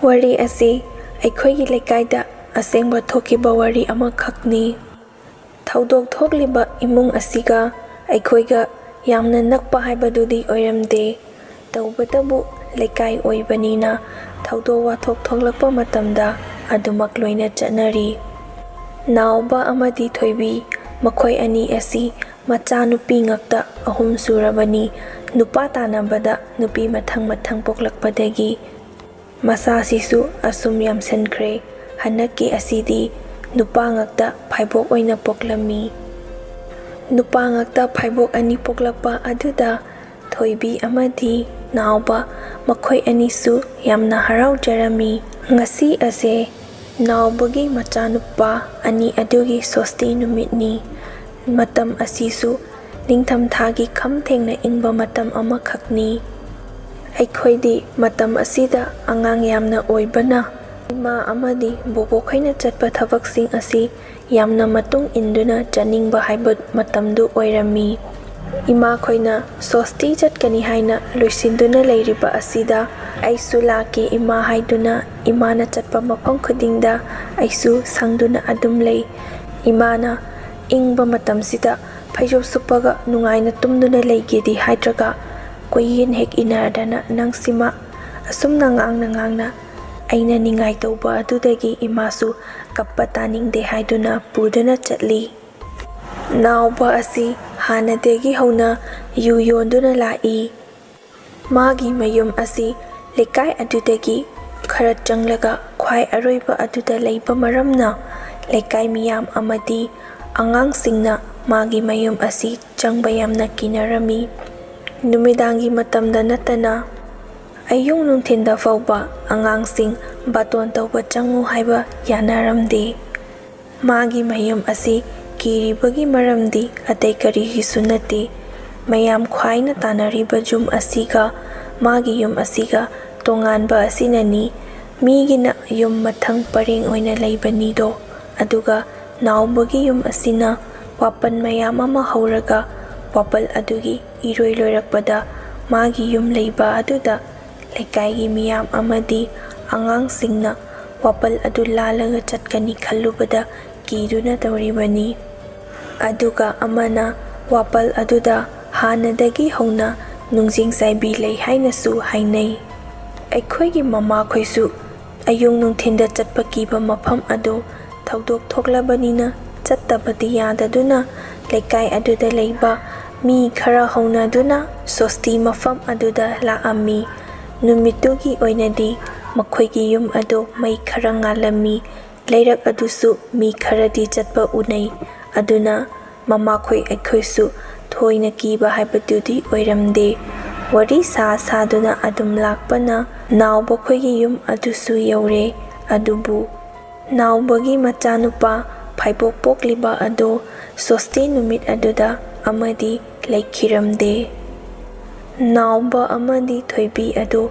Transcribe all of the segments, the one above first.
ꯋꯥꯔꯤ ꯑꯁꯤ ꯑꯩꯈꯣꯏꯒꯤ ꯂꯩꯀꯥꯏꯗ ꯑꯁꯦꯡꯕ ꯊꯣꯛꯈꯤꯕ ꯋꯥꯔꯤ ꯑꯃꯈꯛꯅꯤ꯫ ꯊꯧꯗꯣꯛ ꯊꯣꯛꯂꯤꯕ ꯏꯃꯨꯡ ꯑꯁꯤꯒ ꯑꯩꯈꯣꯏꯒ ꯌꯥꯝꯅ ꯅꯛꯄ ꯍꯥꯏꯕꯗꯨꯗꯤ ꯑꯣꯏꯔꯝꯗꯦ꯫ ꯇꯧꯕꯇꯕꯨ ꯂꯩꯀꯥꯏ ꯑꯣꯏꯕꯅꯤꯅ ꯊꯧꯗꯣꯛ ꯋꯥꯊꯣꯛ ꯊꯣꯛꯂꯛꯄ ꯃꯇꯝꯗ ꯑꯗꯨꯃꯛ ꯂꯣꯏꯅ ꯆꯠꯅꯔꯤ꯫ ꯅꯥꯎꯕ ꯑꯃꯗꯤ ꯊꯣꯏꯕꯤ ꯃꯈꯣꯏ ꯑꯅꯤ ꯑꯁꯤ ꯃꯆꯥꯅꯨꯄꯤ ꯉꯥꯛꯇ ꯑꯍꯨꯝ ꯁꯨꯔꯕꯅꯤ꯫ ꯅꯨꯄꯥ ꯇꯥꯟꯅꯕꯗ ꯅꯨꯄꯤ ꯃꯊꯪ ꯃꯊꯪ ꯄꯣꯛꯂꯛꯄꯗꯒꯤ ꯃꯆꯥꯁꯤꯁꯨ ꯑꯁꯨꯝ ꯌꯥꯝꯁꯟꯈ꯭ꯔꯦ꯫ ꯍꯟꯗꯛꯀꯤ ꯑꯁꯤꯗꯤ ꯅꯨꯄꯥ ꯉꯥꯛꯇ ꯐꯥꯏꯕꯣꯛ ꯑꯣꯏꯅ ꯄꯣꯛꯂꯝꯃꯤ꯫ ꯅꯨꯄꯥ ꯉꯥꯛꯇ ꯐꯥꯏꯕꯣꯛ ꯑꯅꯤ ꯄꯣꯛꯂꯛꯄ ꯑꯗꯨꯗ ꯊꯣꯏꯕꯤ ꯑꯃꯗꯤ ꯅꯥꯎꯕ ꯃꯈꯣꯏ ꯑꯅꯤꯁꯨ ꯌꯥꯝꯅ ꯍꯔꯥꯎꯖꯔꯝꯃꯤ꯫ ꯉꯁꯤ ꯑꯁꯦ ꯅꯥꯎꯕꯒꯤ ꯃꯆꯥꯅꯨꯄꯥ ꯑꯅꯤ ꯑꯗꯨꯒꯤ ꯁꯣꯁꯇꯤ ꯅꯨꯃꯤꯠꯅꯤ꯫ ꯃꯇꯝ ꯑꯁꯤꯁꯨ ꯅꯤꯡꯊꯝꯊꯥꯒꯤ ꯈꯝ ꯊꯦꯡꯅ ꯏꯪꯕ ꯃꯇꯝ ꯑꯃꯈꯛꯅꯤ꯫ ꯑꯩꯈꯣꯏꯗꯤ ꯃꯇꯝ ꯑꯁꯤꯗ ꯑꯉꯥꯡ ꯌꯥꯝꯅ ꯑꯣꯏꯕꯅ ꯏꯃꯥ ꯑꯃꯗꯤ ꯕꯣꯕꯣꯛꯈꯣꯏꯅ ꯆꯠꯄ ꯊꯕꯛꯁꯤꯡ ꯑꯁꯤ ꯌꯥꯝꯅ ꯃꯇꯨꯡ ꯏꯟꯗꯨꯅ ꯆꯠꯅꯤꯡꯕ ꯍꯥꯏꯕ ꯃꯇꯝꯗꯨ ꯑꯣꯏꯔꯝꯃꯤ꯫ ꯏꯃꯥꯈꯣꯏꯅ ꯁꯣꯁꯇꯤ ꯆꯠꯀꯅꯤ ꯍꯥꯏꯅ ꯂꯣꯏꯁꯤꯟꯗꯨꯅ ꯂꯩꯔꯤꯕ ꯑꯁꯤꯗ ꯑꯩꯁꯨ ꯂꯥꯛꯀꯦ ꯏꯃꯥ ꯍꯥꯏꯗꯨꯅ ꯏꯃꯥꯅ ꯆꯠꯄ ꯃꯐꯝ ꯈꯨꯗꯤꯡꯗ ꯑꯩꯁꯨ ꯁꯪꯗꯨꯅ ꯑꯗꯨꯝ ꯂꯩ꯫ ꯏꯃꯥꯅ ꯏꯪꯕ ꯃꯇꯝꯁꯤꯗ ꯐꯩꯖꯨꯞ ꯁꯨꯞꯄꯒ ꯅꯨꯡꯉꯥꯏꯅ ꯇꯨꯝꯗꯨꯅ ꯂꯩꯒꯦꯗꯤ ꯍꯥꯏꯗ꯭ꯔꯒ ꯀꯣꯏꯌꯦꯟ ꯍꯦꯛ ꯏꯟꯅꯗꯅ ꯅꯪꯁꯤꯃ ꯑꯁꯨꯝꯅ ꯉꯥꯡꯅ ꯑꯩꯅ ꯅꯤꯡꯉꯥꯏ ꯇꯧꯕ ꯑꯗꯨꯗꯒꯤ ꯏꯃꯥꯁꯨ ꯀꯞꯄ ꯇꯥꯅꯤꯡꯗꯦ ꯍꯥꯏꯗꯨꯅ ꯄꯨꯗꯨꯅ ꯆꯠꯂꯤ꯫ ꯅꯥꯎꯕ ꯑꯁꯤ ꯍꯥꯟꯅꯗꯒꯤ ꯍꯧꯅ ꯌꯨ ꯌꯣꯟꯗꯨꯅ ꯂꯥꯛꯏ꯫ ꯃꯥꯒꯤ ꯃꯌꯨꯝ ꯑꯁꯤ ꯂꯩꯀꯥꯏ ꯑꯗꯨꯗꯒꯤ ꯈꯔ ꯆꯪꯂꯒ ꯈ꯭ꯋꯥꯏ ꯑꯔꯣꯏꯕ ꯑꯗꯨꯗ ꯂꯩꯕ ꯃꯔꯝꯅ ꯂꯩꯀꯥꯏ ꯃꯤꯌꯥꯝ ꯑꯃꯗꯤ ꯑꯉꯥꯡꯁꯤꯡꯅ ꯃꯥꯒꯤ ꯃꯌꯨꯝ ꯑꯁꯤ ꯆꯪꯕ ꯌꯥꯝꯅ ꯀꯤꯅꯔꯝꯃꯤ꯫ ꯅꯨꯃꯤꯗꯥꯡꯒꯤ ꯃꯇꯝꯗ ꯅꯠꯇꯅ ꯑꯌꯨꯛ ꯅꯨꯡꯊꯤꯟꯗ ꯐꯥꯎꯕ ꯑꯉꯥꯡꯁꯤꯡ ꯕꯥꯇꯣꯟ ꯇꯧꯕ ꯆꯪꯉꯨ ꯍꯥꯏꯕ ꯌꯥꯅꯔꯝꯗꯦ꯫ ꯃꯥꯒꯤ ꯃꯌꯨꯝ ꯑꯁꯤ ꯀꯤꯔꯤꯕꯒꯤ ꯃꯔꯝꯗꯤ ꯑꯇꯩ ꯀꯔꯤꯒꯤꯁꯨ ꯅꯠꯇꯦ, ꯃꯌꯥꯝ ꯈ꯭ꯋꯥꯏꯅ ꯇꯥꯟꯅꯔꯤꯕ ꯌꯨꯝ ꯑꯁꯤꯒ ꯃꯥꯒꯤ ꯌꯨꯝ ꯑꯁꯤꯒ ꯇꯣꯉꯥꯟꯕ ꯑꯁꯤꯅꯅꯤ꯫ ꯃꯤꯒꯤꯅ ꯌꯨꯝ ꯃꯊꯪ ꯄꯔꯦꯡ ꯑꯣꯏꯅ ꯂꯩꯕꯅꯤꯗꯣ, ꯑꯗꯨꯒ ꯅꯥꯎꯕꯒꯤ ꯌꯨꯝ ꯑꯁꯤꯅ ꯋꯥꯄꯜ ꯃꯌꯥꯝ ꯑꯃ ꯍꯧꯔꯒ ꯋꯥꯄꯜ ꯑꯗꯨꯒꯤ ꯏꯔꯣꯏ ꯂꯣꯏꯔꯛꯄꯗ ꯃꯥꯒꯤ ꯌꯨꯝ ꯂꯩꯕ ꯑꯗꯨꯗ ꯂꯩꯀꯥꯏꯒꯤ ꯃꯤꯌꯥꯝ ꯑꯃꯗꯤ ꯑꯉꯥꯡꯁꯤꯡꯅ ꯋꯥꯄꯜ ꯑꯗꯨ ꯂꯥꯜꯂꯒ ꯆꯠꯀꯅꯤ ꯈꯜꯂꯨꯕꯗ ꯀꯤꯗꯨꯅ ꯇꯧꯔꯤꯕꯅꯤ꯫ ꯑꯗꯨꯒ ꯑꯃꯅ ꯋꯥꯄꯜ ꯑꯗꯨꯗ ꯍꯥꯟꯅꯗꯒꯤ ꯍꯧꯅ ꯅꯨꯡꯖꯤꯡ ꯆꯥꯏꯕꯤ ꯂꯩ ꯍꯥꯏꯅꯁꯨ ꯍꯥꯏꯅꯩ꯫ ꯑꯩꯈꯣꯏꯒꯤ ꯃꯃꯥꯈꯣꯏꯁꯨ ꯑꯌꯨꯛ ꯅꯨꯡꯊꯤꯟꯗ ꯆꯠꯄ ꯀꯤꯕ ꯃꯐꯝ ꯑꯗꯨ ꯊꯧꯗꯣꯛ ꯊꯣꯛꯂꯕꯅꯤꯅ ꯆꯠꯇꯕꯗꯤ ꯌꯥꯗꯗꯨꯅ ꯂꯩꯀꯥꯏ ꯑꯗꯨꯗ ꯂꯩꯕ ꯃꯤ ꯈꯔ ꯍꯧꯅꯗꯨꯅ ꯁꯣꯁꯇꯤ ꯃꯐꯝ ꯑꯗꯨꯗ ꯂꯥꯛꯑꯝꯃꯤ꯫ ꯅꯨꯃꯤꯠꯇꯨꯒꯤ ꯑꯣꯏꯅꯗꯤ ꯃꯈꯣꯏꯒꯤ ꯌꯨꯝ ꯑꯗꯨ ꯃꯩ ꯈꯔ ꯉꯥꯜꯂꯝꯃꯤ꯫ ꯂꯩꯔꯛ ꯑꯗꯨꯁꯨ ꯃꯤ ꯈꯔꯗꯤ ꯆꯠꯄ ꯎꯅꯩ꯫ ꯑꯗꯨꯅ ꯃꯃꯥꯈꯣꯏ ꯑꯩꯈꯣꯏꯁꯨ ꯊꯣꯏꯅ ꯀꯤꯕ ꯍꯥꯏꯕꯗꯨꯗꯤ ꯑꯣꯏꯔꯝꯗꯦ꯫ ꯋꯥꯔꯤ ꯁꯥꯗꯨꯅ ꯑꯗꯨꯝ ꯂꯥꯛꯄꯅ ꯅꯥꯎꯕꯈꯣꯏꯒꯤ ꯌꯨꯝ ꯑꯗꯨꯁꯨ ꯌꯧꯔꯦ꯫ ꯑꯗꯨꯕꯨ ꯅꯥꯎꯕꯒꯤ ꯃꯆꯥꯅꯨꯄꯥ ꯐꯥꯏꯕꯣꯛ ꯄꯣꯛꯂꯤꯕ ꯑꯗꯣ ꯁꯣꯁꯇꯤ ꯅꯨꯃꯤꯠ ꯑꯗꯨꯗ ꯑꯃꯗꯤ ꯂꯩꯈꯤꯔꯝꯗꯦ꯫ ꯅꯥꯎꯕ ꯑꯃꯗꯤ ꯊꯣꯏꯕꯤ ꯑꯗꯣ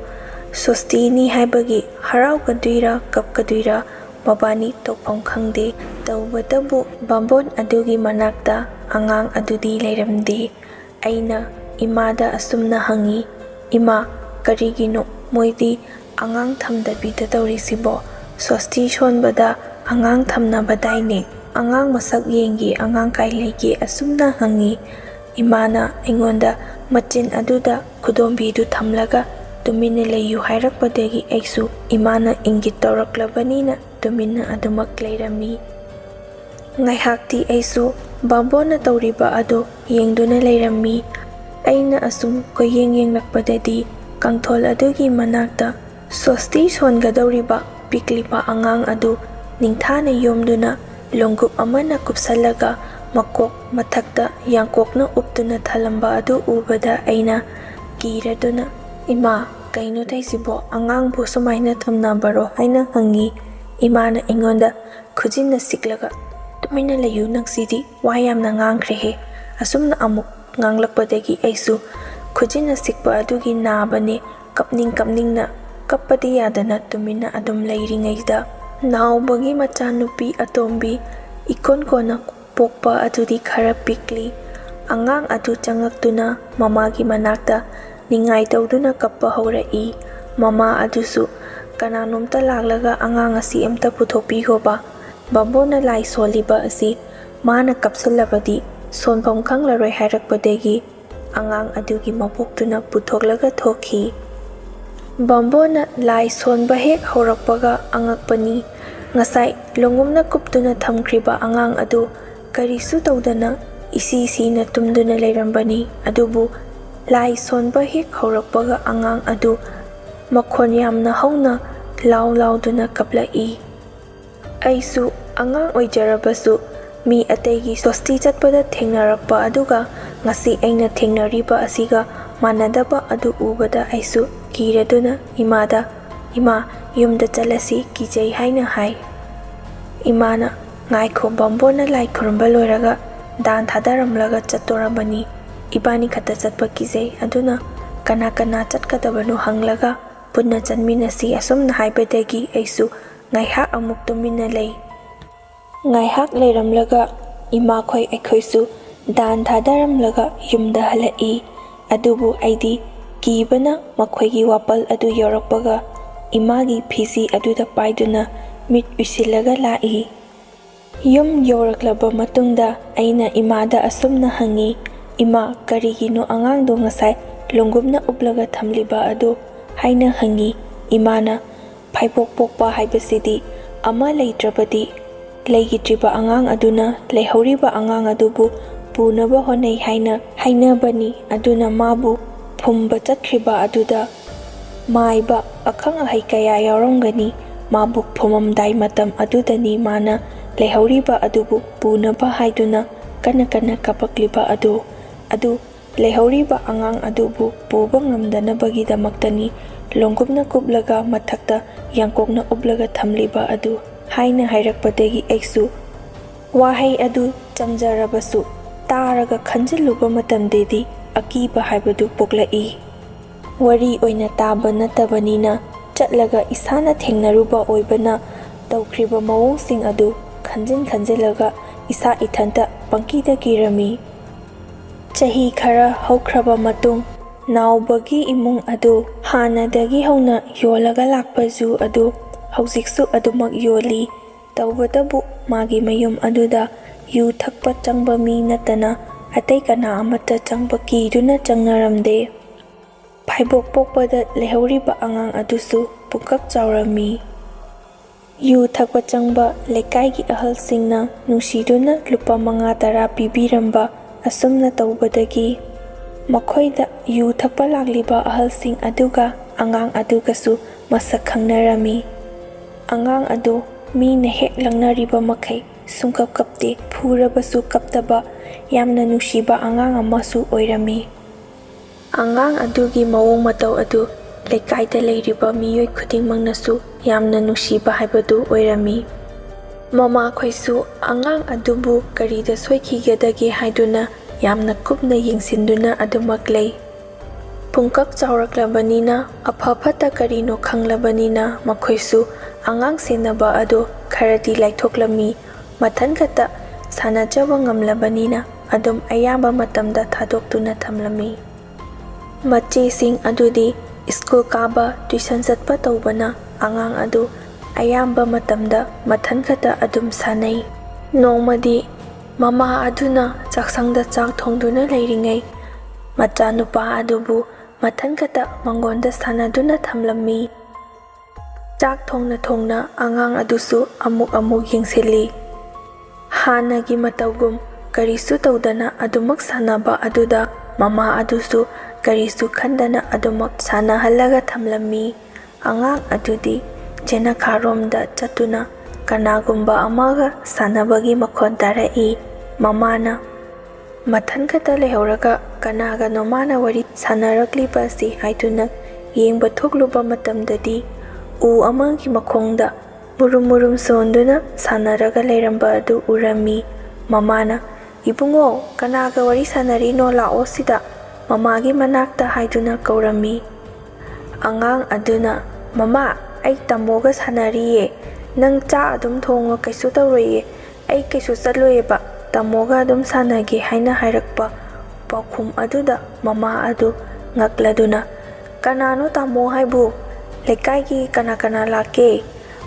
ꯁꯣꯁꯇꯤꯅꯤ ꯍꯥꯏꯕꯒꯤ ꯍꯔꯥꯎꯒꯗꯨꯏꯔꯥ ꯀꯞꯀꯗꯨꯏꯔꯥ ꯃꯕꯥꯅꯤ ꯇꯧꯐꯝ ꯈꯪꯗꯦ꯫ ꯇꯧꯕꯇꯕꯨ ꯕꯥꯝꯕꯣꯟ ꯑꯗꯨꯒꯤ ꯃꯅꯥꯛꯇ ꯑꯉꯥꯡ ꯑꯗꯨꯗꯤ ꯂꯩꯔꯝꯗꯦ꯫ ꯑꯩꯅ ꯏꯃꯥꯗ ꯑꯁꯨꯝꯅ ꯍꯪꯉꯤ, ꯏꯃꯥ, ꯀꯔꯤꯒꯤꯅꯣ ꯃꯣꯏꯗꯤ ꯑꯉꯥꯡ ꯊꯝꯗꯕꯤꯗ ꯇꯧꯔꯤꯁꯤꯕꯣ? ꯁꯣꯁꯇꯤ ꯁꯣꯟꯕꯗ ꯑꯉꯥꯡ ꯊꯝꯅꯕꯗꯥꯏꯅꯦ? ꯑꯉꯥꯡ ꯃꯁꯛ ꯌꯦꯡꯒꯦ, ꯑꯉꯥꯡ ꯀꯥꯏ ꯂꯩꯒꯦ ꯑꯁꯨꯝꯅ ꯍꯪꯉꯤ꯫ ꯏꯃꯥꯅ ꯑꯩꯉꯣꯟꯗ ꯃꯆꯤꯟ ꯑꯗꯨꯗ ꯈꯨꯗꯣꯝꯕꯤꯗꯨ ꯊꯝꯂꯒ ꯇꯨꯃꯤꯟꯅ ꯂꯩꯌꯨ ꯍꯥꯏꯔꯛꯄꯗꯒꯤ ꯑꯩꯁꯨ ꯏꯃꯥꯅ ꯏꯪꯒꯤꯠ ꯇꯧꯔꯛꯂꯕꯅꯤꯅ ꯇꯨꯃꯤꯟꯅ ꯑꯗꯨꯃꯛ ꯂꯩꯔꯝꯃꯤ꯫ ꯉꯥꯏꯍꯥꯛꯇꯤ ꯑꯩꯁꯨ ꯕꯥꯝꯕꯣꯟꯅ ꯇꯧꯔꯤꯕ ꯑꯗꯨ ꯌꯦꯡꯗꯨꯅ ꯂꯩꯔꯝꯃꯤ꯫ ꯑꯩꯅ ꯑꯁꯨꯝ ꯀꯣꯏꯌꯦꯡ ꯌꯦꯡꯂꯛꯄꯗꯗꯤ ꯀꯥꯡꯊꯣꯜ ꯑꯗꯨꯒꯤ ꯃꯅꯥꯛꯇ ꯁꯣꯁꯇꯤ ꯁꯣꯟꯒꯗꯧꯔꯤꯕ ꯄꯤꯛꯂꯤꯕ ꯑꯉꯥꯡ ꯑꯗꯨ ꯅꯤꯡꯊꯥꯅ ꯌꯣꯝꯗꯨꯅ ꯂꯣꯡꯒꯨꯞ ꯑꯃꯅ ꯀꯨꯞꯁꯜꯂꯒ ꯃꯀꯣꯛ ꯃꯊꯛꯇ ꯌꯥꯡꯀꯣꯛꯅ ꯎꯞꯇꯨꯅ ꯊꯅꯝꯕ ꯑꯗꯨ ꯎꯕꯗ ꯑꯩꯅ ꯀꯤꯔꯗꯨꯅ, ꯏꯃꯥ, ꯀꯩꯅꯣ ꯇꯧꯏꯁꯤꯕꯣ? ꯑꯉꯥꯡꯕꯨ ꯁꯨꯃꯥꯏꯅ ꯊꯝꯅꯕꯔꯣ ꯍꯥꯏꯅ ꯍꯪꯉꯤ꯫ ꯏꯃꯥꯅ ꯑꯩꯉꯣꯟꯗ ꯈꯨꯖꯤꯟꯅ ꯁꯤꯛꯂꯒ, ꯇꯨꯃꯤꯟꯅ ꯂꯩꯌꯨ, ꯅꯪꯁꯤꯗꯤ ꯋꯥ ꯌꯥꯝꯅ ꯉꯥꯡꯈ꯭ꯔꯦꯍꯦ ꯑꯁꯨꯝꯅ ꯑꯃꯨꯛ ꯉꯥꯡꯂꯛꯄꯗꯒꯤ ꯑꯩꯁꯨ ꯈꯨꯖꯤꯟꯅ ꯁꯤꯛꯄ ꯑꯗꯨꯒꯤ ꯅꯥꯕꯅꯦ ꯀꯞꯅꯤꯡꯅ ꯀꯞꯄꯗꯤ ꯌꯥꯗꯅ ꯇꯨꯃꯤꯟꯅ ꯑꯗꯨꯝ ꯂꯩꯔꯤꯉꯩꯗ ꯅꯥꯎꯕꯒꯤ ꯃꯆꯥꯅꯨꯄꯤ ꯑꯇꯣꯝꯕꯤ ꯏꯀꯣꯟ ꯀꯣꯟꯅ ꯄꯣꯛꯄ ꯑꯗꯨꯗꯤ ꯈꯔ ꯄꯤꯛꯂꯤ꯫ ꯑꯉꯥꯡ ꯑꯗꯨ ꯆꯪꯉꯛꯇꯨꯅ ꯃꯃꯥꯒꯤ ꯃꯅꯥꯛꯇ ꯅꯤꯡꯉꯥꯏ ꯇꯧꯗꯨꯅ ꯀꯞꯄ ꯍꯧꯔꯛꯏ꯫ ꯃꯃꯥ ꯑꯗꯨꯁꯨ ꯀꯅꯥꯅꯣꯝꯇ ꯂꯥꯛꯂꯒ ꯑꯉꯥꯡ ꯑꯁꯤ ꯑꯝꯇ ꯄꯨꯊꯣꯛꯄꯤꯈꯣꯕ꯫ ꯕꯥꯝꯕꯣꯅ ꯂꯥꯏ ꯁꯣꯜꯂꯤꯕ ꯑꯁꯤ ꯃꯥꯅ ꯀꯞꯁꯤꯜꯂꯕꯗꯤ ꯁꯣꯟꯐꯝ ꯈꯪꯂꯔꯣꯏ ꯍꯥꯏꯔꯛꯄꯗꯒꯤ ꯑꯉꯥꯡ ꯑꯗꯨꯒꯤ ꯃꯕꯣꯛꯇꯨꯅ ꯄꯨꯊꯣꯛꯂꯒ ꯊꯣꯛꯈꯤ꯫ ꯕꯥꯝꯕꯣꯅ ꯂꯥꯏ ꯁꯣꯟꯕ ꯍꯦꯛ ꯍꯧꯔꯛꯄꯒ ꯑꯉꯛꯄꯅꯤ, ꯉꯁꯥꯏ ꯂꯣꯡꯒꯨꯝꯅ ꯀꯨꯞꯇꯨꯅ ꯊꯝꯈ꯭ꯔꯤꯕ ꯑꯉꯥꯡ ꯑꯗꯨ ꯀꯔꯤꯁꯨ ꯇꯧꯗꯅ ꯏꯁꯤ ꯁꯤꯅ ꯇꯨꯝꯗꯨꯅ ꯂꯩꯔꯝꯕꯅꯤ꯫ ꯑꯗꯨꯕꯨ ꯂꯥꯏ ꯁꯣꯟꯕ ꯍꯦꯛ ꯍꯧꯔꯛꯄꯒ ꯑꯉꯥꯡ ꯑꯗꯨ ꯃꯈꯣꯟ ꯌꯥꯝꯅ ꯍꯧꯅ ꯂꯥꯎ ꯂꯥꯎꯗꯨꯅ ꯀꯞꯂꯛꯏ꯫ ꯑꯩꯁꯨ ꯑꯉꯥꯡ ꯑꯣꯏꯖꯔꯕꯁꯨ ꯃꯤ ꯑꯇꯩꯒꯤ ꯁꯣꯁꯇꯤ ꯆꯠꯄꯗ ꯊꯦꯡꯅꯔꯛꯄ ꯑꯗꯨꯒ ꯉꯁꯤ ꯑꯩꯅ ꯊꯦꯡꯅꯔꯤꯕ ꯑꯁꯤꯒ ꯃꯥꯟꯅꯗꯕ ꯑꯗꯨ ꯎꯕꯗ ꯑꯩꯁꯨ ꯀꯤꯔꯗꯨꯅ ꯏꯃꯥꯗ "ꯏꯃꯥ, ꯌꯨꯝꯗ ꯆꯠꯂꯁꯤ, ꯀꯤꯖꯩ" ꯍꯥꯏꯅ ꯍꯥꯏ꯫ ꯏꯃꯥꯅ "ꯉꯥꯏꯈꯣ, ꯕꯥꯝꯕꯣꯅ ꯂꯥꯏ ꯈꯨꯔꯨꯝꯕ ꯂꯣꯏꯔꯒ ꯗꯥꯟ ꯊꯥꯗꯔꯝꯂꯒ ꯆꯠꯇꯣꯔꯕꯅꯤ, ꯏꯕꯥꯅꯤ ꯈꯛꯇ ꯆꯠꯄ ꯀꯤꯖꯩ, ꯑꯗꯨꯅ ꯀꯅꯥ ꯀꯅꯥ ꯆꯠꯀꯗꯕꯅꯣ ꯍꯪꯂꯒ ꯄꯨꯟꯅ ꯆꯠꯃꯤꯟꯅꯁꯤ" ꯑꯁꯨꯝꯅ ꯍꯥꯏꯕꯗꯒꯤ ꯑꯩꯁꯨ ꯉꯥꯏꯍꯥꯛ ꯑꯃꯨꯛ ꯇꯨꯃꯤꯟꯅ ꯂꯩ꯫ ꯉꯥꯏꯍꯥꯛ ꯂꯩꯔꯝꯂꯒ ꯏꯃꯥꯈꯣꯏ ꯑꯩꯈꯣꯏꯁꯨ ꯗꯥꯟ ꯊꯥꯗꯔꯝꯂꯒ ꯌꯨꯝꯗ ꯍꯜꯂꯛꯏ꯫ ꯑꯗꯨꯕꯨ ꯑꯩꯗꯤ ꯀꯤꯕꯅ ꯃꯈꯣꯏꯒꯤ ꯋꯥꯄꯜ ꯑꯗꯨ ꯌꯧꯔꯛꯄꯒ ꯏꯃꯥꯒꯤ ꯐꯤꯖꯤ ꯑꯗꯨꯗ ꯄꯥꯏꯗꯨꯅ ꯃꯤꯠ ꯎꯏꯁꯤꯜꯂꯒ ꯂꯥꯛꯏ꯫ ꯌꯨꯝ ꯌꯧꯔꯛꯂꯕ ꯃꯇꯨꯡꯗ ꯑꯩꯅ ꯏꯃꯥꯗ ꯑꯁꯨꯝꯅ ꯍꯪꯉꯤ, "ꯏꯃꯥ, ꯀꯔꯤꯒꯤꯅꯣ ꯑꯉꯥꯡꯗꯣ ꯉꯁꯥꯏ ꯂꯣꯡꯒꯨꯝꯅ ꯎꯞꯂꯒ ꯊꯝꯂꯤꯕ ꯑꯗꯨ?" ꯍꯥꯏꯅ ꯍꯪꯉꯤ꯫ ꯏꯃꯥꯅ "ꯐꯥꯏꯕꯣꯛ ꯄꯣꯛꯄ ꯍꯥꯏꯕꯁꯤꯗꯤ ꯑꯃ ꯂꯩꯇ꯭ꯔꯕꯗꯤ ꯂꯩꯈꯤꯗ꯭ꯔꯤꯕ ꯑꯉꯥꯡ ꯑꯗꯨꯅ ꯂꯩꯍꯧꯔꯤꯕ ꯑꯉꯥꯡ ꯑꯗꯨꯕꯨ ꯄꯨꯅꯕ ꯍꯣꯠꯅꯩ ꯍꯥꯏꯅ ꯍꯥꯏꯅꯕꯅꯤ, ꯑꯗꯨꯅ ꯃꯥꯕꯨ ꯐꯨꯝꯕ ꯆꯠꯈ꯭ꯔꯤꯕ ꯑꯗꯨꯗ ꯃꯥꯏꯕ ꯑꯈꯪ ꯑꯍꯩ ꯀꯌꯥ ꯌꯥꯎꯔꯝꯒꯅꯤ, ꯃꯥꯕꯨ ꯐꯨꯃꯝꯗꯥꯏ ꯃꯇꯝ ꯑꯗꯨꯗꯅꯤ ꯃꯥꯅ ꯂꯩꯍꯧꯔꯤꯕ ꯑꯗꯨꯕꯨ ꯄꯨꯅꯕ ꯍꯥꯏꯗꯨꯅ ꯀꯟꯅ ꯀꯟꯅ ꯀꯞꯄꯛꯂꯤꯕ ꯑꯗꯨ ꯂꯩꯍꯧꯔꯤꯕ ꯑꯉꯥꯡ ꯑꯗꯨꯕꯨ ꯄꯨꯕ ꯉꯝꯗꯅꯕꯒꯤꯗꯃꯛꯇꯅꯤ ꯂꯣꯡꯒꯨꯝꯅ ꯀꯨꯞꯂꯒ ꯃꯊꯛꯇ ꯌꯥꯡꯀꯣꯛꯅ ꯎꯞꯂꯒ ꯊꯝꯂꯤꯕ ꯑꯗꯨ" ꯍꯥꯏꯅ ꯍꯥꯏꯔꯛꯄꯗꯒꯤ ꯑꯩꯁꯨ ꯋꯥꯍꯩ ꯑꯗꯨ ꯆꯝꯖꯔꯕꯁꯨ ꯇꯥꯔꯒ ꯈꯟꯖꯤꯜꯂꯨꯕ ꯃꯇꯝꯗꯗꯤ ꯑꯀꯤꯕ ꯍꯥꯏꯕꯗꯨ ꯄꯣꯛꯂꯛꯏ꯫ ꯋꯥꯔꯤ ꯑꯣꯏꯅ ꯇꯥꯕ ꯅꯠꯇꯕꯅꯤꯅ ꯆꯠꯂꯒ ꯏꯁꯥꯅ ꯊꯦꯡꯅꯔꯨꯕ ꯑꯣꯏꯕꯅ ꯇꯧꯈ꯭ꯔꯤꯕ ꯃꯑꯣꯡꯁꯤꯡ ꯑꯗꯨ ꯈꯟꯖꯤꯜꯂꯒ ꯏꯁꯥ ꯏꯊꯟꯇ ꯄꯪꯀꯤꯗ ꯀꯤꯔꯝꯃꯤ꯫ ꯆꯍꯤ ꯈꯔ ꯍꯧꯈ꯭ꯔꯕ ꯃꯇꯨꯡ ꯅꯥꯎꯕꯒꯤ ꯏꯃꯨꯡ ꯑꯗꯨ ꯍꯥꯟꯅꯗꯒꯤ ꯍꯧꯅ ꯌꯣꯜꯂꯒ ꯂꯥꯛꯄ ꯖꯨ ꯑꯗꯨ ꯍꯧꯖꯤꯛꯁꯨ ꯑꯗꯨꯃꯛ ꯌꯣꯜꯂꯤ꯫ ꯇꯧꯕꯇꯕꯨ ꯃꯥꯒꯤ ꯃꯌꯨꯝ ꯑꯗꯨꯗ ꯌꯨ ꯊꯛꯄ ꯆꯪꯕ ꯃꯤ ꯅꯠꯇꯅ ꯑꯇꯩ ꯀꯅꯥ ꯑꯃꯠꯇ ꯆꯪꯕ ꯀꯤꯗꯨꯅ ꯆꯪꯅꯔꯝꯗꯦ꯫ ꯐꯥꯏꯕꯣꯛ ꯄꯣꯛꯄꯗ ꯂꯩꯍꯧꯔꯤꯕ ꯑꯉꯥꯡ ꯑꯗꯨꯁꯨ ꯄꯨꯡꯀꯛ ꯆꯥꯎꯔꯝꯃꯤ꯫ ꯌꯨ ꯊꯛꯄ ꯆꯪꯕ ꯂꯩꯀꯥꯏꯒꯤ ꯑꯍꯜꯁꯤꯡꯅ ꯅꯨꯡꯁꯤꯗꯨꯅ ꯂꯨꯄꯥ 5-10 ꯄꯤꯕꯤꯔꯝꯕ, ꯑꯁꯨꯝꯅ ꯇꯧꯕꯗꯒꯤ ꯃꯈꯣꯏꯗ ꯌꯨ ꯊꯛꯄ ꯂꯥꯛꯂꯤꯕ ꯑꯍꯜꯁꯤꯡ ꯑꯗꯨꯒ ꯑꯉꯥꯡ ꯑꯗꯨꯒꯁꯨ ꯃꯁꯛ ꯈꯪꯅꯔꯝꯃꯤ꯫ ꯑꯉꯥꯡ ꯑꯗꯨ ꯃꯤꯅ ꯍꯦꯛ ꯂꯪꯅꯔꯤꯕ ꯃꯈꯩ ꯁꯨꯡꯀꯞ ꯀꯞꯇꯦ, ꯐꯨꯔꯕꯁꯨ ꯀꯞꯇꯕ ꯌꯥꯝꯅ ꯅꯨꯡꯁꯤꯕ ꯑꯉꯥꯡ ꯑꯃꯁꯨ ꯑꯣꯏꯔꯝꯃꯤ꯫ ꯑꯉꯥꯡ ꯑꯗꯨꯒꯤ ꯃꯑꯣꯡ ꯃꯇꯧ ꯑꯗꯨ ꯂꯩꯀꯥꯏꯗ ꯂꯩꯔꯤꯕ ꯃꯤꯑꯣꯏ ꯈꯨꯗꯤꯡꯃꯛꯅꯁꯨ ꯌꯥꯝꯅ ꯅꯨꯡꯁꯤꯕ ꯍꯥꯏꯕꯗු ꯑꯣꯏꯔꯝꯃꯤ꯫ ꯃꯃꯥꯈꯣꯏꯁꯨ ꯑꯉꯥꯡ ꯑꯗꯨꯕꯨ ꯀꯔꯤꯗ ꯁꯣꯏꯈꯤꯒꯗꯒꯦ ꯍꯥꯏꯗꯨꯅ ꯌꯥꯝꯅ ꯀꯨꯞꯅ ꯌꯦꯡꯁꯤꯟꯗꯨꯅ ꯑꯗꯨꯃꯛ ꯂꯩ꯫ ꯄꯨꯡꯀꯛ ꯆꯥꯎꯔꯛꯂꯕꯅꯤꯅ, ꯑꯐ ꯐꯠꯇ ꯀꯔꯤꯅꯣ ꯈꯪꯂꯕꯅꯤꯅ ꯃꯈꯣꯏꯁꯨ ꯑꯉꯥꯡ ꯁꯦꯟꯅꯕ ꯑꯗꯨ ꯈꯔꯗꯤ ꯂꯥꯏꯊꯣꯛꯂꯝꯃꯤ꯫ ꯃꯊꯟꯈꯛꯇ ꯁꯥꯟꯅꯖꯕ ꯉꯝꯂꯕꯅꯤꯅ ꯑꯗꯨꯝ ꯑꯌꯥꯝꯕ ꯃꯇꯝꯗ ꯊꯥꯗꯣꯛꯇꯨꯅ ꯊꯝꯂꯝꯃꯤ꯫ ꯃꯆꯦꯁꯤꯡ ꯑꯗꯨꯗꯤ ꯁ꯭ꯀꯨꯜ ꯀꯥꯕ, ꯇ꯭ꯌꯨꯁꯟ ꯆꯠꯄ ꯇꯧꯕꯅ ꯑꯉꯥꯡ ꯑꯗꯨ ꯑꯌꯥꯝꯕ ꯃꯇꯝꯗ ꯃꯊꯟꯈꯛꯇ ꯑꯗꯨꯝ ꯁꯥꯟꯅꯩ꯫ ꯅꯣꯡꯃꯗꯤ ꯃꯃꯥ ꯑꯗꯨꯅ ꯆꯥꯛꯁꯪꯗ ꯆꯥꯛ ꯊꯣꯡꯗꯨꯅ ꯂꯩꯔꯤꯉꯩ ꯃꯆꯥꯅꯨꯄꯥ ꯑꯗꯨꯕꯨ ꯃꯊꯟꯈꯛꯇ ꯃꯥꯡꯒꯣꯟꯗ ꯁꯥꯟꯅꯗꯨꯅ ꯊꯝꯂꯝꯃꯤ꯫ ꯆꯥꯛ ꯊꯣꯡꯅ ꯊꯣꯡꯅ ꯑꯉꯥꯡ ꯑꯗꯨꯁꯨ ꯑꯃꯨꯛ ꯌꯦꯡꯁꯤꯜꯂꯤ꯫ ꯍꯥꯟꯅꯒꯤ ꯃꯇꯧꯒꯨꯝ ꯀꯔꯤꯁꯨ ꯇꯧꯗꯅ ꯑꯗꯨꯃꯛ ꯁꯥꯟꯅꯕ ꯑꯗꯨꯗ ꯃꯃꯥ ꯑꯗꯨꯁꯨ ꯀꯔꯤꯁꯨ ꯈꯟꯗꯅ ꯑꯗꯨꯃꯛ ꯁꯥꯟꯅꯍꯜꯂꯒ ꯊꯝꯂꯝꯃꯤ꯫ ꯑꯉꯥꯡ ꯑꯗꯨꯗꯤ ꯌꯦꯅꯈꯥꯔꯣꯝꯗ ꯆꯠꯇꯨꯅ ꯀꯅꯥꯒꯨꯝꯕ ꯑꯃꯒ ꯁꯥꯟꯅꯕꯒꯤ ꯃꯈꯣꯟ ꯇꯥꯔꯛꯏ꯫ ꯃꯃꯥꯅ ꯃꯊꯟꯈꯛꯇ ꯂꯩꯍꯧꯔꯒ ꯀꯅꯥꯒꯅꯣ ꯃꯥꯅ ꯋꯥꯔꯤ ꯁꯥꯟꯅꯔꯛꯂꯤꯕ ꯑꯁꯤ ꯍꯥꯏꯗꯨꯅ ꯌꯦꯡꯕ ꯊꯣꯛꯂꯨꯕ ꯃꯇꯝꯗꯗꯤ ꯎ ꯑꯃꯒꯤ ꯃꯈꯣꯡꯗ ꯃꯨꯔꯨꯝ ꯃꯨꯔꯨꯝ ꯁꯣꯟꯗꯨꯅ ꯁꯥꯟꯅꯔꯒ ꯂꯩꯔꯝꯕ ꯑꯗꯨ ꯎꯔꯝꯃꯤ꯫ ꯃꯃꯥꯅ "ꯏꯕꯨꯡꯉꯣ, ꯀꯅꯥꯒ ꯋꯥꯔꯤ ꯁꯥꯟꯅꯔꯤꯅꯣ, ꯂꯥꯛꯑꯣ ꯁꯤꯗ" ꯃꯃꯥꯒꯤ ꯃꯅꯥꯛꯇ ꯍꯥꯏꯗꯨꯅ ꯀꯧꯔꯝꯃꯤ꯫ ꯑꯉꯥꯡ ꯑꯗꯨꯅ "ꯃꯃꯥ, ꯑꯩ ꯇꯥꯃꯣꯒ ꯁꯥꯟꯅꯔꯤꯌꯦ, ꯅꯪ ꯆꯥꯛ ꯑꯗꯨꯝ ꯊꯣꯡꯉꯣ, ꯀꯩꯁꯨ ꯇꯧꯔꯣꯏꯌꯦ, ꯑꯩ ꯀꯩꯁꯨ ꯆꯠꯂꯣꯏꯌꯦꯕ, ꯇꯥꯃꯣꯒ ꯑꯗꯨꯝ ꯁꯥꯟꯅꯒꯦ" ꯍꯥꯏꯅ ꯍꯥꯏꯔꯛꯄ ꯄꯥꯎꯈꯨꯝ ꯑꯗꯨꯗ ꯃꯃꯥ ꯑꯗꯨ ꯉꯛꯂꯗꯨꯅ "ꯀꯅꯥꯅꯣ ꯇꯥꯃꯣ ꯍꯥꯏꯕꯨ? ꯂꯩꯀꯥꯏꯒꯤ ꯀꯅꯥ ꯀꯅꯥ ꯂꯥꯛꯀꯦ?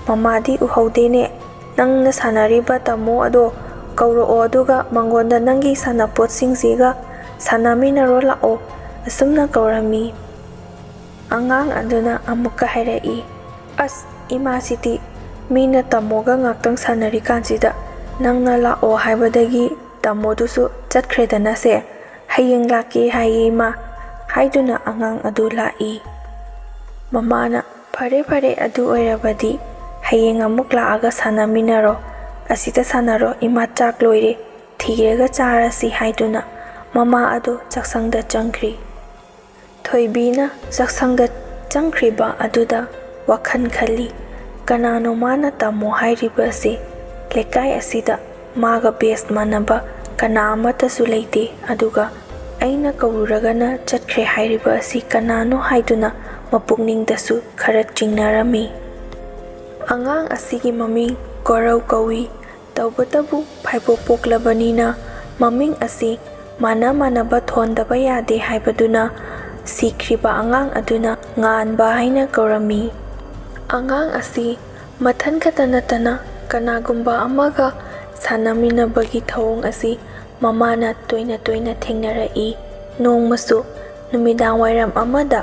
ꯃꯃꯥꯗꯤ ꯎꯍꯧꯗꯦꯅꯦ꯫ ꯅꯪꯅ ꯁꯥꯟꯅꯔꯤꯕ ꯇꯥꯃꯣ ꯑꯗꯣ ꯀꯧꯔꯛꯑꯣ ꯑꯗꯨꯒ ꯃꯉꯣꯟꯗ ꯅꯪꯒꯤ ꯁꯥꯟꯅꯄꯣꯠꯁꯤꯡꯁꯤꯒ ꯁꯥꯟꯅꯃꯤꯟꯅꯔꯣ ꯂꯥꯛꯑꯣ꯫ ꯑꯁꯨꯝꯅ ꯀꯧꯔꯝꯃꯤ꯫ ꯑꯉꯥꯡ ꯑꯗꯨꯅ ꯑꯃꯨꯛꯀ ꯍꯥꯏꯔꯛꯏ, ꯑꯁ ꯏꯃꯥꯁꯤꯗꯤ ꯃꯤꯅ ꯇꯥꯃꯣꯒ ꯉꯥꯛꯇꯪ ꯁꯥꯟꯅꯔꯤꯀꯥꯟꯁꯤꯗ ꯅꯪꯅ ꯂꯥꯛꯑꯣ ꯍꯥꯏꯕꯗꯒꯤ ꯇꯥꯃꯣꯗꯨꯁꯨ ꯆꯠꯈ꯭ꯔꯦꯗꯅꯁꯦ꯫ ꯍꯌꯦꯡ ꯂꯥꯛꯀꯦ ꯍꯥꯏꯌꯦ ꯏꯃꯥ ꯍꯥꯏꯗꯨꯅ ꯑꯉꯥꯡ ꯑꯗꯨ ꯂꯥꯛꯏ꯫ ꯃꯃꯥꯅ ꯐꯔꯦ ꯐꯔꯦ ꯑꯗꯨ ꯑꯣꯏꯔꯕꯗꯤ ꯍꯌꯦꯡ ꯑꯃꯨꯛ ꯂꯥꯛꯑꯒ ꯁꯥꯟꯅꯃꯤꯟꯅꯔꯣ꯫ ꯑꯁꯤꯗ ꯁꯥꯟꯅꯔꯣ ꯏꯃꯥ ꯆꯥꯛ ꯂꯣꯏꯔꯦ ꯊꯤꯔꯒ ꯆꯥꯔꯁꯤ ꯍꯥꯏꯗꯨꯅ ꯃꯃꯥ ꯑꯗꯨ ꯆꯥꯛꯁꯪꯗ ꯆꯪꯈ꯭ꯔꯤ꯫ ꯊꯣꯏꯕꯤꯅ ꯆꯥꯛꯁꯪꯗ ꯆꯪꯈ꯭ꯔꯤꯕ ꯑꯗꯨꯗ ꯋꯥꯈꯜ ꯈꯜꯂꯤ, ꯀꯅꯥꯅꯣ ꯃꯥꯅ ꯇꯥꯃꯣ ꯍꯥꯏꯔꯤꯕ ꯑꯁꯤ? ꯂꯩꯀꯥꯏ ꯑꯁꯤꯗ ꯃꯥꯒ ꯕꯦꯁ ꯃꯥꯟꯅꯕ ꯀꯅꯥ ꯑꯃꯠꯇꯁꯨ ꯂꯩꯇꯦ, ꯑꯗꯨꯒ ꯑꯩꯅ ꯀꯧꯔꯨꯔꯒꯅ ꯆꯠꯈ꯭ꯔꯦ ꯍꯥꯏꯔꯤꯕ ꯑꯁꯤ ꯀꯅꯥꯅꯣ ꯍꯥꯏꯗꯨꯅ ꯃꯄꯨꯛꯅꯤꯡꯗꯁꯨ ꯈꯔ ꯆꯤꯡꯅꯔꯝꯃꯤ꯫ ꯑꯉꯥꯡ ꯑꯁꯤꯒꯤ ꯃꯃꯤꯡ ꯒꯣꯔꯧ ꯀꯧꯏ꯫ ꯇꯧꯕꯇꯕꯨ ꯐꯥꯏꯕꯣꯛ ꯄꯣꯛꯂꯕꯅꯤꯅ ꯃꯃꯤꯡ ꯑꯁꯤ ꯃꯥꯟꯅ ꯃꯥꯟꯅꯕ ꯊꯣꯟꯗꯕ ꯌꯥꯗꯦ ꯍꯥꯏꯕꯗꯨꯅ ꯁꯤꯈ꯭ꯔꯤꯕ ꯑꯉꯥꯡ ꯑꯗꯨꯅ ꯉꯥꯟꯕ ꯍꯥꯏꯅ ꯀꯧꯔꯝꯃꯤ꯫ ꯑꯉꯥꯡ ꯑꯁꯤ ꯃꯊꯟ ꯈꯛꯇ ꯅꯠꯇꯅ ꯀꯅꯥꯒꯨꯝꯕ ꯑꯃꯒ ꯁꯥꯟꯅꯃꯤꯟꯅꯕꯒꯤ ꯊꯧꯑꯣꯡ ꯑꯁꯤ ꯃꯃꯥꯅ ꯇꯣꯏꯅ ꯇꯣꯏꯅ ꯊꯦꯡꯅꯔꯛꯏ꯫ ꯅꯣꯡꯃꯁꯨ ꯅꯨꯃꯤꯗꯥꯡꯋꯥꯏꯔꯝ ꯑꯃꯗ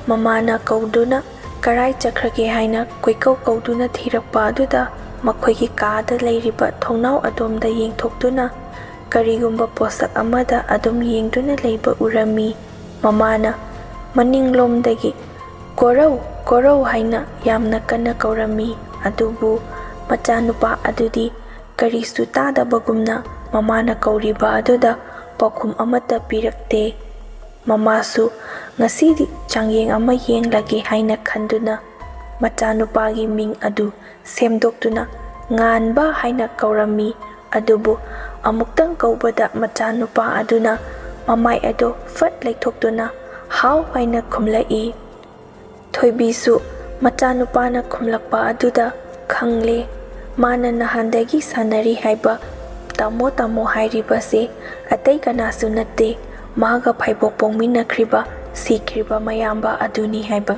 ꯃꯃꯥꯅ ꯀꯧꯗꯨꯅ ꯀꯔꯥꯏ ꯆꯠꯈ꯭ꯔꯒꯦ ꯍꯥꯏꯅ ꯀꯣꯏꯀꯧ ꯀꯧꯗꯨꯅ ꯊꯤꯔꯛꯄ ꯑꯗꯨꯗ ꯃꯈꯣꯏꯒꯤ ꯀꯥꯗ ꯂꯩꯔꯤꯕ ꯊꯣꯡꯅꯥꯎ ꯑꯗꯣꯝꯗ ꯌꯦꯡꯊꯣꯛꯇꯨꯅ ꯀꯔꯤꯒꯨꯝꯕ ꯄꯣꯠꯁꯛ ꯑꯃꯗ ꯑꯗꯨꯝ ꯌꯦꯡꯗꯨꯅ ꯂꯩꯕ ꯎꯔꯝꯃꯤ꯫ ꯃꯃꯥꯅ ꯃꯅꯤꯡꯂꯣꯝꯗꯒꯤ ꯒꯣꯔꯧ ꯒꯣꯔꯧ ꯍꯥꯏꯅ ꯌꯥꯝꯅ ꯀꯟꯅ ꯀꯧꯔꯝꯃꯤ, ꯑꯗꯨꯕꯨ ꯃꯆꯥꯅꯨꯄꯥ ꯑꯗꯨꯗꯤ ꯀꯔꯤꯁꯨ ꯇꯥꯗꯕꯒꯨꯝꯅ ꯃꯃꯥꯅ ꯀꯧꯔꯤꯕ ꯑꯗꯨꯗ ꯄꯥꯎꯈꯨꯝ ꯑꯃꯠꯇ ꯄꯤꯔꯛꯇꯦ꯫ ꯃꯃꯥꯁꯨ ꯉꯁꯤꯗꯤ ꯆꯥꯡꯌꯦꯡ ꯑꯃ ꯌꯦꯡꯂꯒꯦ ꯍꯥꯏꯅ ꯈꯟꯗꯨꯅ ꯃꯆꯥꯅꯨꯄꯥꯒꯤ ꯃꯤꯡ ꯑꯗꯨ ꯁꯦꯝꯗꯣꯛꯇꯨꯅ ꯉꯥꯟꯕ ꯍꯥꯏꯅ ꯀꯧꯔꯝꯃꯤ, ꯑꯗꯨꯕꯨ ꯑꯃꯨꯛꯇꯪ ꯀꯧꯕꯗ ꯃꯆꯥꯅꯨꯄꯥ ꯑꯗꯨꯅ ꯃꯃꯥꯏ ꯑꯗꯨ ꯐꯠ ꯂꯩꯊꯣꯛꯇꯨꯅ ꯍꯥꯎ ꯍꯥꯏꯅ ꯈꯨꯝꯂꯛꯏ꯫ ꯊꯣꯏꯕꯤꯁꯨ ꯃꯆꯥꯅꯨꯄꯥꯅ ꯈꯨꯝꯂꯛꯄ ꯑꯗꯨꯗ ꯈꯪꯂꯦ, ꯃꯥꯅ ꯅꯍꯥꯟꯗꯒꯤ ꯁꯥꯟꯅꯔꯤ ꯍꯥꯏꯕ ꯇꯥꯃꯣ ꯇꯥꯃꯣ ꯍꯥꯏꯔꯤꯕꯁꯦ ꯑꯇꯩ ꯀꯅꯥꯁꯨ ꯅꯠꯇꯦ, ꯃꯥꯒ ꯐꯥꯏꯕꯣꯛ ꯄꯣꯛꯃꯤꯟꯅꯈ꯭ꯔꯤꯕ ꯁꯤꯈ꯭ꯔꯤꯕ ꯃꯌꯥꯝꯕ ꯑꯗꯨꯅꯤ ꯍꯥꯏꯕ꯫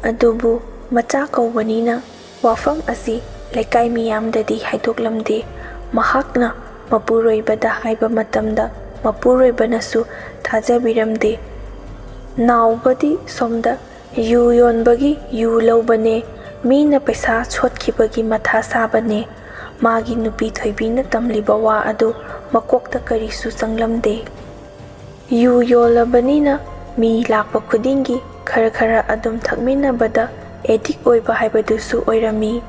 ꯑꯗꯨꯕꯨ ꯃꯆꯥ ꯀꯧꯕꯅꯤꯅ ꯋꯥꯐꯝ ꯑꯁꯤ ꯂꯩꯀꯥꯏ ꯃꯤꯌꯥꯝꯗꯗꯤ ꯍꯥꯏꯗꯣꯛꯂꯝꯗꯦ꯫ ꯃꯍꯥꯛꯅ ꯃꯄꯨꯔꯣꯏꯕꯗ ꯍꯥꯏꯕ ꯃꯇꯝꯗ ꯃꯄꯨꯔꯣꯏꯕꯅꯁꯨ ꯊꯥꯖꯕꯤꯔꯝꯗꯦ꯫ ꯅꯥꯎꯕꯗꯤ ꯁꯣꯝꯗ ꯌꯨ ꯌꯣꯟꯕꯒꯤ ꯌꯨ ꯂꯧꯕꯅꯦ, ꯃꯤꯅ ꯄꯩꯁꯥ ꯁꯣꯠꯈꯤꯕꯒꯤ ꯃꯊꯥ ꯁꯥꯕꯅꯦ꯫ ꯃꯥꯒꯤ ꯅꯨꯄꯤ ꯊꯣꯏꯕꯤꯅ ꯇꯝꯂꯤꯕ ꯋꯥ ꯑꯗꯨ ꯃꯀꯣꯛꯇ ꯀꯔꯤꯁꯨ ꯆꯪꯂꯝꯗꯦ꯫ ꯌꯨ ꯌꯣꯜꯂꯕꯅꯤꯅ ꯃꯤ ꯂꯥꯛꯄ ꯈꯨꯗꯤꯡꯒꯤ ꯈꯔ ꯈꯔ ꯑꯗꯨꯝ ꯊꯛꯃꯤꯟꯅꯕꯗ ꯑꯦꯗꯤꯛ ꯑꯣꯏꯕ ꯍꯥꯏꯕꯗꯨꯁꯨ ꯑꯣꯏꯔꯝꯃꯤ꯫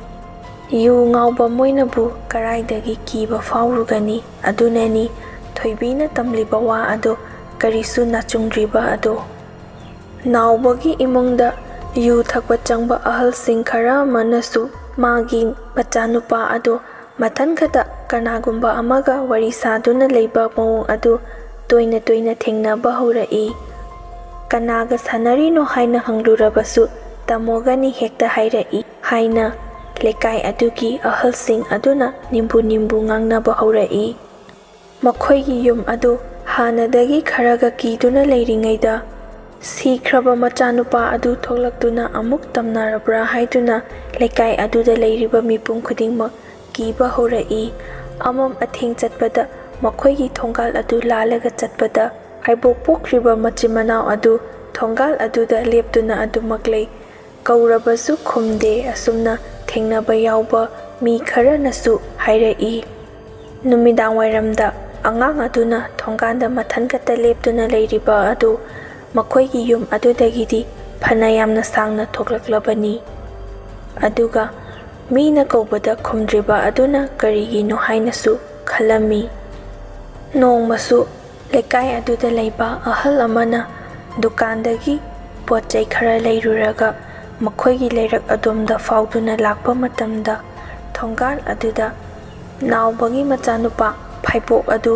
ꯌꯨ ꯉꯥꯎꯕ ꯃꯣꯏꯅꯕꯨ ꯀꯔꯥꯏꯗꯒꯤ ꯀꯤꯕ ꯐꯥꯎꯔꯨꯒꯅꯤ, ꯑꯗꯨꯅꯅꯤ ꯊꯣꯏꯕꯤꯅ ꯇꯝꯂꯤꯕ ꯋꯥ ꯑꯗꯨ ꯀꯔꯤꯁꯨ ꯅꯥꯆꯨꯡꯗ꯭ꯔꯤꯕ ꯑꯗꯣ꯫ ꯅꯥꯎꯕꯒꯤ ꯏꯃꯨꯡꯗ ꯌꯨ ꯊꯛꯄ ꯆꯪꯕ ꯑꯍꯜꯁꯤꯡ ꯈꯔ ꯑꯃꯅꯁꯨ ꯃꯥꯒꯤ ꯃꯆꯥꯅꯨꯄꯥ ꯑꯗꯨ ꯃꯊꯟ ꯈꯛꯇ ꯀꯅꯥꯒꯨꯝꯕ ꯑꯃꯒ ꯋꯥꯔꯤ ꯁꯥꯗꯨꯅ ꯂꯩꯕ ꯃꯑꯣꯡ ꯑꯗꯨ ꯇꯣꯏꯅ ꯇꯣꯏꯅ ꯊꯦꯡꯅꯕ ꯍꯧꯔꯛꯏ꯫ ꯀꯅꯥꯒ ꯁꯥꯟꯅꯔꯤꯅꯣ ꯍꯥꯏꯅ ꯍꯪꯂꯨꯔꯕꯁꯨ ꯇꯥꯃꯣꯒꯅꯤ ꯍꯦꯛꯇ ꯍꯥꯏꯔꯛꯏ ꯍꯥꯏꯅ ꯂꯩꯀꯥꯏ ꯑꯗꯨꯒꯤ ꯑꯍꯜꯁꯤꯡ ꯑꯗꯨꯅ ꯅꯤꯝꯕꯨ ꯅꯤꯝꯕꯨ ꯉꯥꯡꯅꯕ ꯍꯧꯔꯛꯏ꯫ ꯃꯈꯣꯏꯒꯤ ꯌꯨꯝ ꯑꯗꯨ ꯍꯥꯟꯅꯗꯒꯤ ꯈꯔꯒ ꯀꯤꯗꯨꯅ ꯂꯩꯔꯤꯉꯩꯗ ꯁꯤꯈ꯭ꯔꯕ ꯃꯆꯥꯅꯨꯄꯥ ꯑꯗꯨ ꯊꯣꯛꯂꯛꯇꯨꯅ ꯑꯃꯨꯛ ꯇꯝꯅꯔꯕ꯭ꯔꯥ ꯍꯥꯏꯗꯨꯅ ꯂꯩꯀꯥꯏ ꯑꯗꯨꯗ ꯂꯩꯔꯤꯕ ꯃꯤꯄꯨꯝ ꯈꯨꯗꯤꯡꯃꯛ ꯀꯤꯕ ꯍꯧꯔꯛꯏ꯫ ꯑꯃꯝ ꯑꯊꯦꯡ ꯆꯠꯄꯗ ꯃꯈꯣꯏꯒꯤ ꯊꯣꯡꯒꯥꯜ ꯑꯗꯨ ꯂꯥꯜꯂꯒ ꯆꯠꯄꯗ ꯐꯥꯏꯕꯣꯛ ꯄꯣꯛꯈ꯭ꯔꯤꯕ ꯃꯆꯤꯟ ꯃꯅꯥꯎ ꯑꯗꯨ ꯊꯣꯡꯒꯥꯜ ꯑꯗꯨꯗ ꯂꯦꯞꯇꯨꯅ ꯑꯗꯨꯃꯛ ꯂꯩ꯫ ꯀꯧꯔꯕꯁꯨ ꯈꯨꯝꯗꯦ꯫ ꯑꯁꯨꯝꯅ ꯊꯦꯡꯅꯕ ꯌꯥꯎꯕ ꯃꯤ ꯈꯔꯅꯁꯨ ꯍꯥꯏꯔꯛꯏ, ꯅꯨꯃꯤꯗꯥꯡꯋꯥꯏꯔꯝꯗ ꯑꯉꯥꯡ ꯑꯗꯨꯅ ꯊꯣꯡꯒꯥꯟꯗ ꯃꯊꯟ ꯈꯛꯇ ꯂꯦꯞꯇꯨꯅ ꯂꯩꯔꯤꯕ ꯑꯗꯨ ꯃꯈꯣꯏꯒꯤ ꯌꯨꯝ ꯑꯗꯨꯗꯒꯤꯗꯤ ꯐꯅ ꯌꯥꯝꯅ ꯁꯥꯡꯅ ꯊꯣꯛꯂꯛꯂꯕꯅꯤ꯫ ꯑꯗꯨꯒ ꯃꯤꯅ ꯀꯧꯕꯗ ꯈꯨꯝꯗ꯭ꯔꯤꯕ ꯑꯗꯨꯅ ꯀꯔꯤꯒꯤꯅꯣ ꯍꯥꯏꯅꯁꯨ ꯈꯜꯂꯝꯃꯤ꯫ ꯅꯣꯡꯃꯁꯨ ꯂꯩꯀꯥꯏ ꯑꯗꯨꯗ ꯂꯩꯕ ꯑꯍꯜ ꯑꯃꯅ ꯗꯨꯀꯥꯟꯗꯒꯤ ꯄꯣꯠ ꯆꯩ ꯈꯔ ꯂꯩꯔꯨꯔꯒ ꯃꯈꯣꯏꯒꯤ ꯂꯩꯔꯛ ꯑꯗꯣꯝꯗ ꯐꯥꯎꯗꯨꯅ ꯂꯥꯛꯄ ꯃꯇꯝꯗ ꯊꯣꯡꯒꯥꯜ ꯑꯗꯨꯗ ꯅꯥꯎꯕꯒꯤ ꯃꯆꯥꯅꯨꯄꯥ ꯐꯥꯏꯕꯣꯛ ꯑꯗꯨ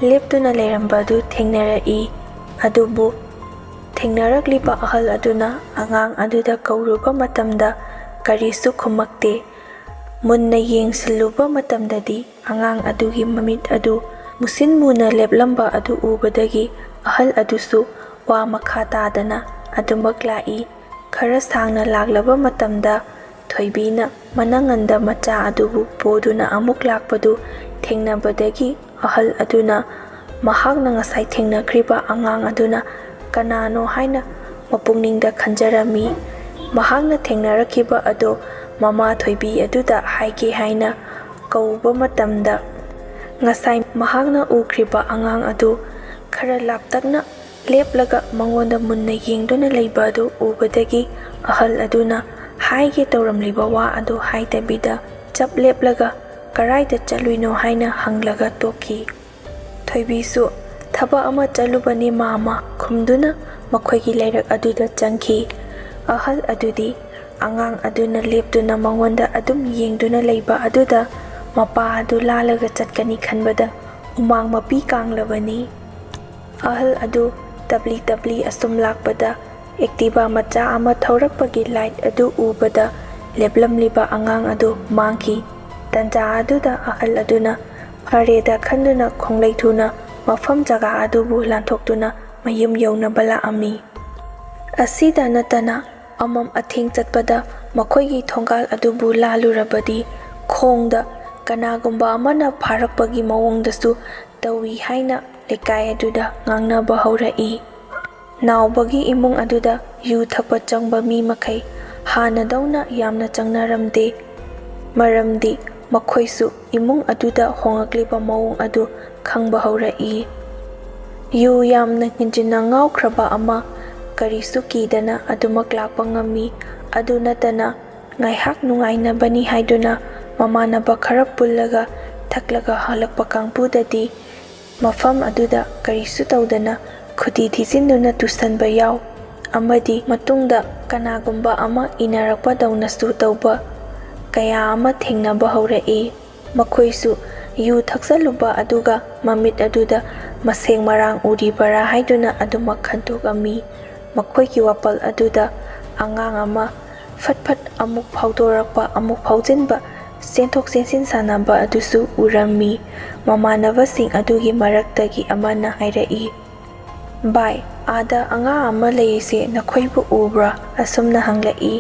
ꯂꯦꯞꯇꯨꯅ ꯂꯩꯔꯝꯕ ꯑꯗꯨ ꯊꯦꯡꯅꯔꯛꯏ꯫ ꯑꯗꯨꯕꯨ ꯊꯦꯡꯅꯔꯛꯂꯤꯕ ꯑꯍꯜ ꯑꯗꯨꯅ ꯑꯉꯥꯡ ꯑꯗꯨꯗ ꯀꯧꯔꯨꯕ ꯃꯇꯝꯗ ꯀꯔꯤꯁꯨ ꯈꯨꯝꯃꯛꯇꯦ꯫ ꯃꯨꯟꯅ ꯌꯦꯡꯁꯤꯜꯂꯨꯕ ꯃꯇꯝꯗꯗꯤ ꯑꯉꯥꯡ ꯑꯗꯨꯒꯤ ꯃꯃꯤꯠ ꯑꯗꯨ ꯃꯨꯁꯤꯟ ꯃꯨꯅ ꯂꯦꯞꯂꯝꯕ ꯑꯗꯨ ꯎꯕꯗꯒꯤ ꯑꯍꯜ ꯑꯗꯨꯁꯨ ꯋꯥ ꯃꯈꯥ ꯇꯥꯗꯅ ꯑꯗꯨꯃꯛ ꯂꯥꯛꯏ꯫ ꯈꯔ ꯁꯥꯡꯅ ꯂꯥꯛꯂꯕ ꯃꯇꯝꯗ ꯊꯣꯏꯕꯤꯅ ꯃꯅꯪꯉꯟꯗ ꯃꯆꯥ ꯑꯗꯨꯕꯨ ꯄꯨꯗꯨꯅ ꯑꯃꯨꯛ ꯂꯥꯛꯄꯗꯨ ꯊꯦꯡꯅꯕꯗꯒꯤ ꯑꯍꯜ ꯑꯗꯨꯅ ꯃꯍꯥꯛꯅ ꯉꯁꯥꯏ ꯊꯦꯡꯅꯈ꯭ꯔꯤꯕ ꯑꯉꯥꯡ ꯑꯗꯨꯅ ꯀꯅꯥꯅꯣ ꯍꯥꯏꯅ ꯃꯄꯨꯛꯅꯤꯡꯗ ꯈꯟꯖꯔꯝꯃꯤ꯫ ꯃꯍꯥꯛꯅ ꯊꯦꯡꯅꯔꯛꯈꯤꯕ ꯑꯗꯨ ꯃꯃꯥ ꯊꯣꯏꯕꯤ ꯑꯗꯨꯗ ꯍꯥꯏꯒꯦ ꯍꯥꯏꯅ ꯀꯧꯕ ꯃꯇꯝꯗ ꯉꯁꯥꯏ ꯃꯍꯥꯛꯅ ꯎꯈ꯭ꯔꯤꯕ ꯑꯉꯥꯡ ꯑꯗꯨ ꯈꯔ ꯂꯥꯞꯇꯛꯅ ꯂꯦꯞꯂꯒ ꯃꯉꯣꯟꯗ ꯃꯨꯟꯅ ꯌꯦꯡꯗꯨꯅ ꯂꯩꯕ ꯑꯗꯨ ꯎꯕꯗꯒꯤ ꯑꯍꯜ ꯑꯗꯨꯅ ꯍꯥꯏꯒꯦ ꯇꯧꯔꯝꯂꯤꯕ ꯋꯥ ꯑꯗꯨ ꯍꯥꯏꯗꯕꯤꯗ ꯆꯞ लेपलगा कराइदा चलुइनो हाइना हंगलगा तोखी। थोइबीसु थबक अमा चलुबनी मामा खुमदुना मखोइगी लैरक अदुदा चंखी। अहल अदुदी अगांग अदुना लेपदुना मंगोंदा अदुम येंगदुना लैबा अदुदा मपा अदु लालगा चटकनी खनबदा उमांग मपी कांगलबनी। अहल अदु तबली तबली असुम लाकबदा एक्टिवा मचा अमा थौरकपगी लाइट अदु उबदा लेपलमलिबा अगांग अदु मांगकी। तंजा अदुदा अहल अदुना फरेदा खंदुना खोंगलैथुना मफम जगा अदुबु लांथोक्तुना मयुम यौनबा लाअमी। असिदा नतना अमम अथिंग चटपदा मखोइगी थोंगाल अदुबु लालुरबदी खोंगदा कनागुंबा अमना फारकपगी मवोंगदसु तौई हाइना लेकाय अदुदा ngangnaba हौरई। नावबगी इमुंग अदुदा यू थकपा चंगबा मी मखै हानदौना यामना चंगनारमदे मरमदी मखोइसु इमुंग अदुदा होंगक्लिबा मवोंग अदु खंगबा हौरई। यू यामना हिंजिना ngawkraba ama karisu kidana adumak lakpa ngami adu natana ngaihak nungainabani haiduna mamanaba khara pullaga thaklaga halakpa kangpudadi mafam aduda karisu tawdana khudi thijinduna tusanba yaw amadi matungda kanagumba ama inarakpa daunasu tawba kaya ama thengnaba haurai। मखोइसु यू थक्सलुबा अदुगा ममित अदुदा मसेंग मरांग उरिबरा हाइदुना अदुमक खंतोगमी। मखोइगी वापल अदुदा अंगांग अमा फटफट अमुक फाउदोरकपा अमुक फाउजिनबा सेंथोक सेंसिन सानाबा अदुसु उरमी। ममानबसिंग अदुगी मरक्तगी अमाना हाइरई बाय आदा अंगा अमा लेइसे नखोइबु उब्रा असुमना हंगलई।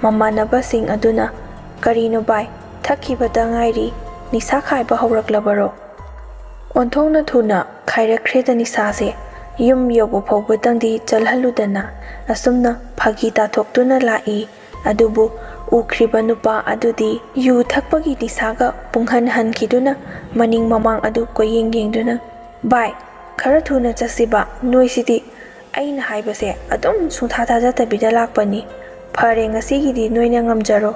ममानबसिंग अदुना करिनो बाय थक्खिबदा ngairi निसा खाइबा हौरक्लबरो ओंथोंना थुना खाइरख्रेदा निसासे युम यौबो फौबतंदी चलहलुदना असुमना फागी ताथोक्तुना लाई अदुबु उख्रिबा नुपा अदुदी यू थक्पगी निसागा पुंहन हनखिदुना मनिंग ममांग अदु कोयेंग येंगदुना बाय खरा थुना चसिबा नोइसिदी अइना हाइबसे अदुम सुंथा थाजातबिदा लाकपनी फरे ngasiगीदी नोइना ngamjaro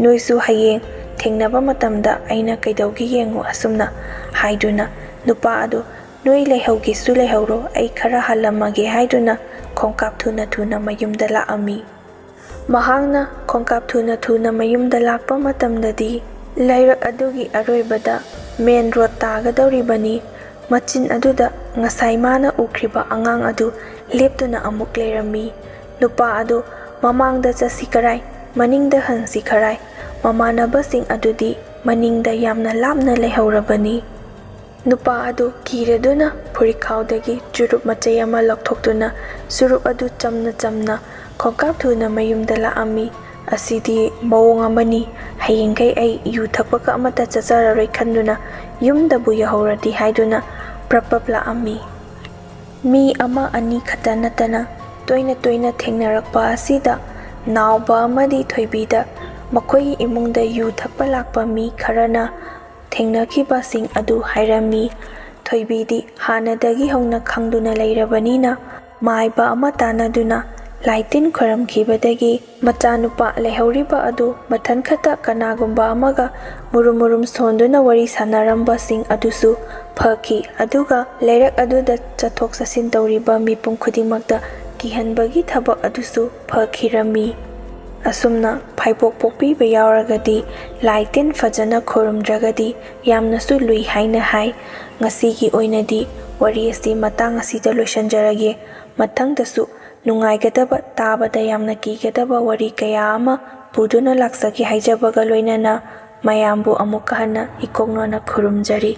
नोइसु हयेंग थेंगनबा मतमदा अइना कैदौगी येंगो असुमना हाइदुना नुपा अदु नोइ लेहौगीसु लेहौरो अइ खरा हलमगे हाइदुना खोंकाप थुना थुना मयुमदा लाअमी। महांगना खोंकाप थुना थुना मयुमदा लाकपा मतमददी लैरक अदुगी अरोइबदा मेन रोड तागदौरिबनी। मचिन अदुदा ngasai माना उख्रिबा अंगांग अदु लेपतुना अमुक लेरमी। नुपा अदु ममांगदा चसी कराय मनिंगदा हंसी खराय ममानबसिंग अदुदी मनिंगदा यामना लापना लेहौरबनी। नुपा अदु कीरदुना फुरिखाउदगी चुरुप मचै अमा लौथोक्तुना सुरुप अदु चमना चमना खोंकाप थुना मयुमदा लाअमी। असिदी मवोंग अमनी हयेंगै अइ यू थक्पका अमता चचररोइ खंदुना युमदबु यहौरदी हाइदुना प्रपप लाअमी। मी अमा अनि खता नतना तोइना तोइना थेंगनरकपा असिदा नावबा अमदी थोइबीदा मखोई इमुंगदा यू थक्पा लाकपा मी खरना थेंगनखिबासिंग अदु हाइरमी। थोइबीदी हानदगी हौना खंगदुना लैरबनीना माइबा अमा तानादुना लाइटिन खोरमखिबदगी मचानुपा लेहौरिबा अदु मथन खता कनागुंबा अमगा मुरुम मुरुम सोंदुना वरी सानारंबासिंग अदुसु फखी अदुगा लैरक अदुदा चथोक चसिन तौरिबा मिपुम खुदिमक्ता किहनबगी थबक अदुसु फखिरमी। असुमना फाइपोक पोकपीबा यावरगदी लाइटिन फजना खोरमद्रगदी यामनसु लुई हाइना हाइ। ngasiगी ओइनदी वरी असि मतांग असिदा लोइसनजरगे मथंगदसु नुंगाइगदबा ताबदा यामना कीगदबा वरी कया अमा पुदुना लाक्सगी हाइजबगा लोइनना मयामबु अमुक हन्ना इकोंगनोना खुरुमजरी।